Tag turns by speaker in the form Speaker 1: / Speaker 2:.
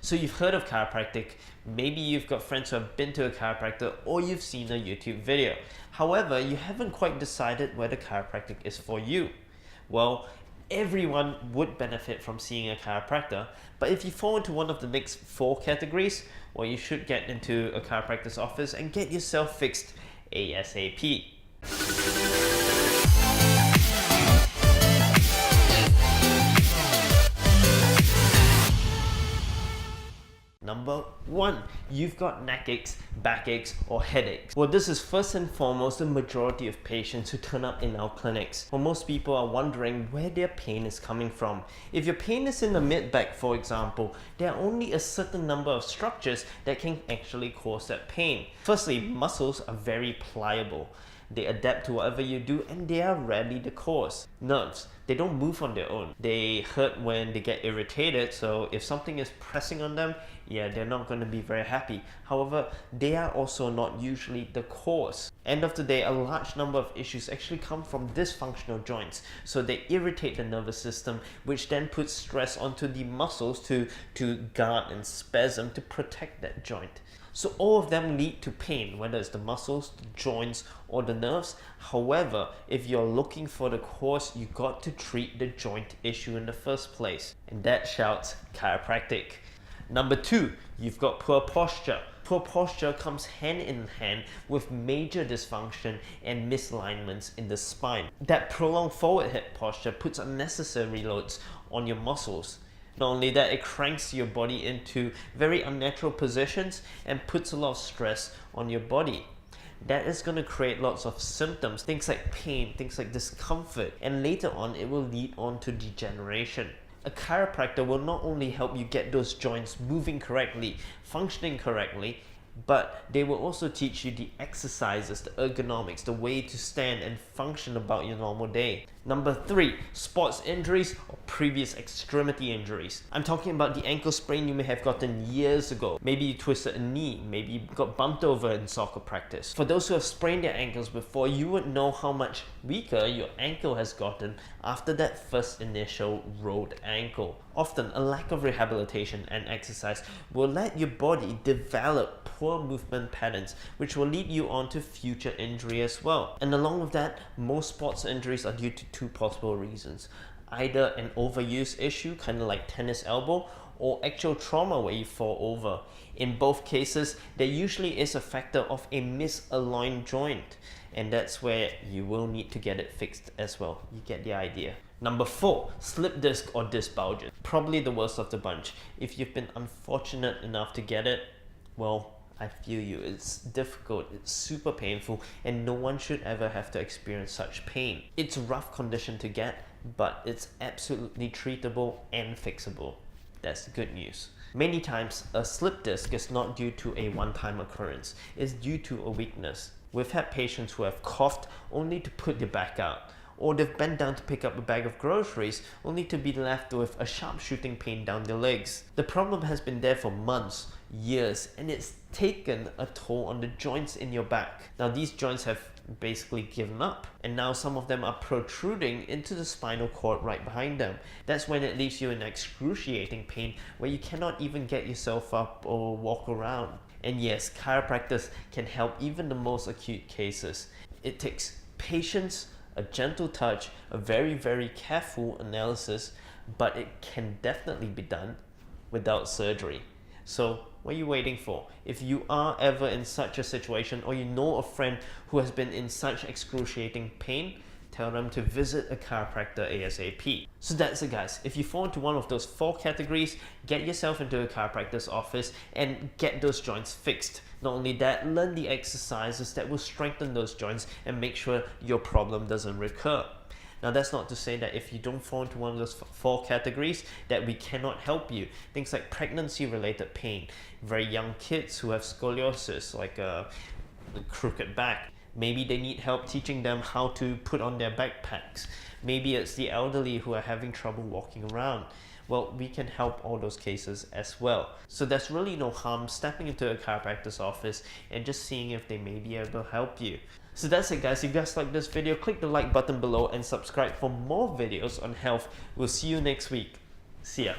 Speaker 1: So you've heard of chiropractic, maybe you've got friends who have been to a chiropractor, or you've seen a YouTube video. However, you haven't quite decided whether chiropractic is for you. Well, everyone would benefit from seeing a chiropractor, but if you fall into one of the next 4 categories, well, you should get into a chiropractor's office and get yourself fixed ASAP. Number 1, you've got neck aches, backaches, or headaches. Well, this is first and foremost the majority of patients who turn up in our clinics. Well, most people are wondering where their pain is coming from. If your pain is in the mid-back, for example, there are only a certain number of structures that can actually cause that pain. Firstly, muscles are very pliable. They adapt to whatever you do, and they are rarely the cause. Nerves, they don't move on their own. They hurt when they get irritated, so if something is pressing on them, yeah, they're not going to be very happy. However, they are also not usually the cause. End of the day, a large number of issues actually come from dysfunctional joints. So they irritate the nervous system, which then puts stress onto the muscles to guard and spasm to protect that joint. So all of them lead to pain, whether it's the muscles, the joints, or the nerves. However, if you're looking for the cause, you got to treat the joint issue in the first place. And that shouts chiropractic. Number 2, you've got poor posture. Poor posture comes hand in hand with major dysfunction and misalignments in the spine. That prolonged forward head posture puts unnecessary loads on your muscles. Not only that, it cranks your body into very unnatural positions and puts a lot of stress on your body. That is going to create lots of symptoms, things like pain, things like discomfort, and later on it will lead on to degeneration. A chiropractor will not only help you get those joints moving correctly, functioning correctly, but they will also teach you the exercises, the ergonomics, the way to stand and function about your normal day. Number 3, sports injuries or previous extremity injuries. I'm talking about the ankle sprain you may have gotten years ago. Maybe you twisted a knee, maybe you got bumped over in soccer practice. For those who have sprained their ankles before, you would know how much weaker your ankle has gotten after that first initial rolled ankle. Often, a lack of rehabilitation and exercise will let your body develop poor movement patterns, which will lead you on to future injury as well. And along with that, most sports injuries are due to 2 possible reasons. Either an overuse issue, kind of like tennis elbow, or actual trauma where you fall over. In both cases, there usually is a factor of a misaligned joint, and that's where you will need to get it fixed as well. You get the idea. Number 4, slip disc or disc bulges. Probably the worst of the bunch. If you've been unfortunate enough to get it, well, I feel you. It's difficult, it's super painful, and no one should ever have to experience such pain. It's a rough condition to get, but it's absolutely treatable and fixable. That's the good news. Many times, a slip disc is not due to a one-time occurrence. It's due to a weakness. We've had patients who have coughed only to put their back out, or they've bent down to pick up a bag of groceries only to be left with a sharp shooting pain down their legs. The problem has been there for months, years, and it's taken a toll on the joints in your back. Now these joints have basically given up, and now some of them are protruding into the spinal cord right behind them. That's when it leaves you in excruciating pain where you cannot even get yourself up or walk around. And yes, chiropractors can help even the most acute cases. It takes patience, a gentle touch, a very, very careful analysis, but it can definitely be done without surgery. So what are you waiting for? If you are ever in such a situation, or you know a friend who has been in such excruciating pain, tell them to visit a chiropractor ASAP. So that's it guys. If you fall into one of those 4 categories, get yourself into a chiropractor's office and get those joints fixed. Not only that, learn the exercises that will strengthen those joints and make sure your problem doesn't recur. Now that's not to say that if you don't fall into one of those 4 categories that we cannot help you. Things like pregnancy related pain, very young kids who have scoliosis, like a crooked back. Maybe they need help teaching them how to put on their backpacks. Maybe it's the elderly who are having trouble walking around. Well, we can help all those cases as well. So there's really no harm stepping into a chiropractor's office and just seeing if they may be able to help you. So that's it guys. If you guys like this video, click the like button below and subscribe for more videos on health. We'll see you next week. See ya.